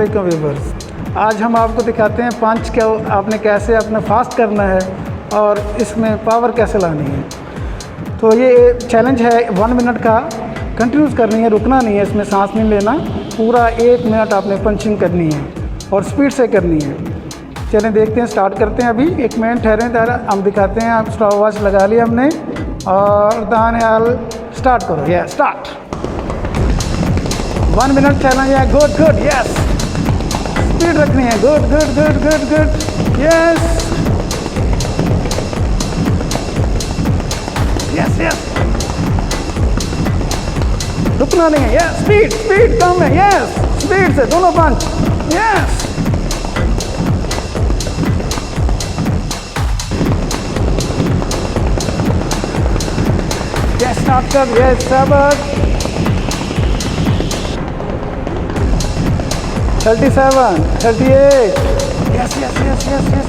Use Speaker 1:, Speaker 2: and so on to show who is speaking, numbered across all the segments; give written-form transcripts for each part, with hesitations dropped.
Speaker 1: वालेकुम व्यूअर्स। आज हम आपको दिखाते हैं पंच क्या आपने कैसे अपना फास्ट करना है और इसमें पावर कैसे लानी है। तो ये चैलेंज है 1 मिनट का, कंटिन्यूस करनी है, रुकना नहीं है, इसमें सांस नहीं लेना, पूरा 1 मिनट आपने पंचिंग करनी है और स्पीड से करनी है। चलें देखते हैं, स्टार्ट करते हैं। अभी 1 मिनट ठहरें, हम दिखाते हैं। आप स्टॉप वॉच लगा लिया हमने और दान स्टार्ट करो। ये स्टार्ट 1 मिनट चलना है। गुड गुड, यस, स्पीड रखनी है। Good good good good good, yes yes yes, रुकना नहीं है। यस, स्पीड स्पीड कम है। यस, स्पीड से दोनों पंच। यस, यस स्टार्ट कर। यस शाबाश। 37, 38, yes yes yes yes yes,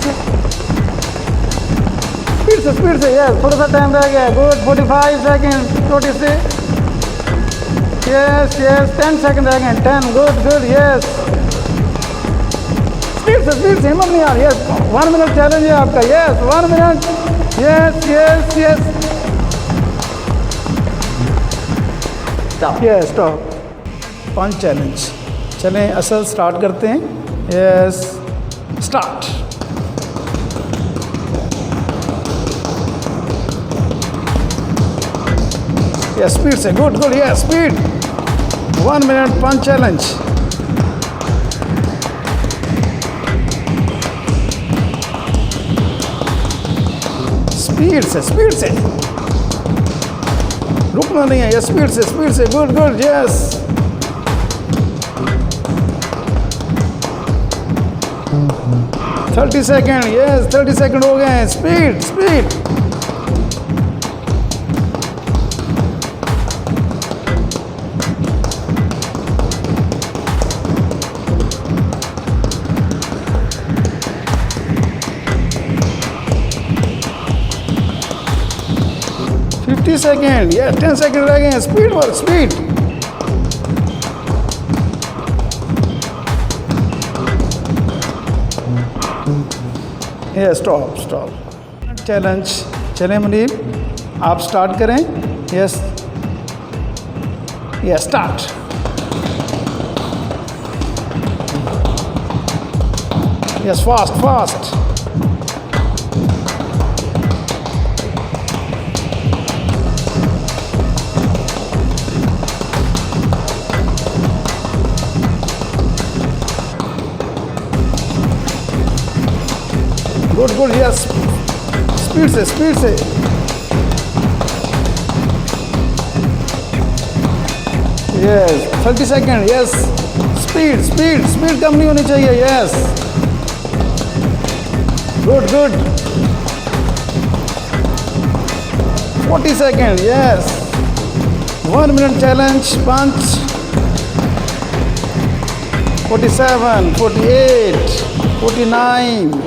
Speaker 1: speed से यस, थोड़ा सा टाइम रह गया। Good, 45 second, 46, yes yes, 10 second रह गए। 10, गुड गुड, यस, स्पीड से हिम्मत नहीं आ रही। यस, 1 मिनट चैलेंज है आपका। Yes 1 minute, yes yes yes, yes stop. Punch challenge. चलें असल स्टार्ट करते हैं। Yes start. यस, स्पीड से। Good good, yes speed. 1 minute punch challenge. Speed से रुकना नहीं है। यस, स्पीड से। Good good, yes, 30 second. Yes, 30 second हो गए हैं। स्पीड। सेकेंड। यस, 10 सेकेंड रह गए हैं। स्पीड। Yes, stop challenge. चलें मुनीब, आप स्टार्ट करें। Yes start. Yes, fast. Good, yes, speed से। Yes, 30 second. यस, स्पीड कम नहीं होनी चाहिए। Yes, good, 40 second. Yes, 1 minute challenge punch. 47, 48, 49,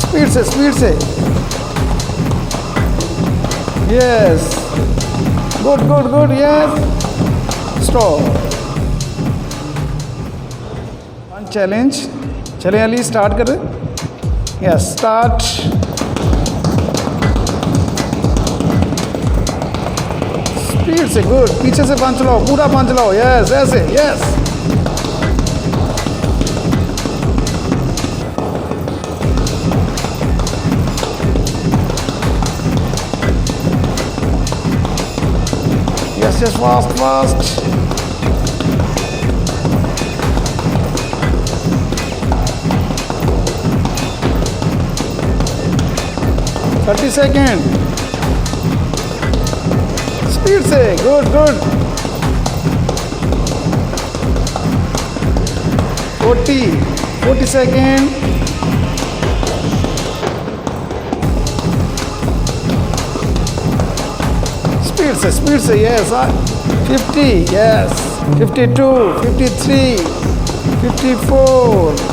Speaker 1: speed से। Yes, good, yes, stop. Punch challenge. चलें अली, स्टार्ट करें। Yes, start. स्पीड से। गुड, पीछे से पंच लाओ, पूरा पंच लाओ। यस, ऐसे। Yes, just fast. 30 second. Speed से। Good 40 second. स्पीड से। Yes, 50, yes, 52, 53, 54।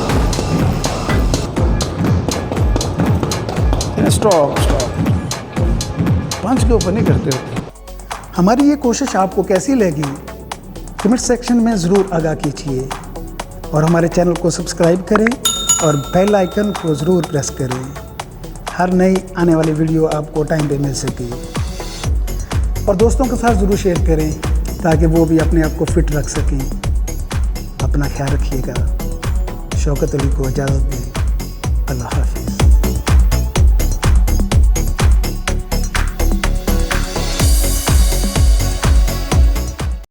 Speaker 1: स्टॉप। पंच के ऊपर नहीं करते हो। हमारी ये कोशिश आपको कैसी लगी कमेंट सेक्शन में ज़रूर आगाह कीजिए। और हमारे चैनल को सब्सक्राइब करें और बेल आइकन को ज़रूर प्रेस करें, हर नई आने वाली वीडियो आपको टाइम पे मिल सके। और दोस्तों के साथ ज़रूर शेयर करें ताकि वो भी अपने आप को फिट रख सकें। अपना ख्याल रखिएगा। शौकत अली को इजाज़त दें।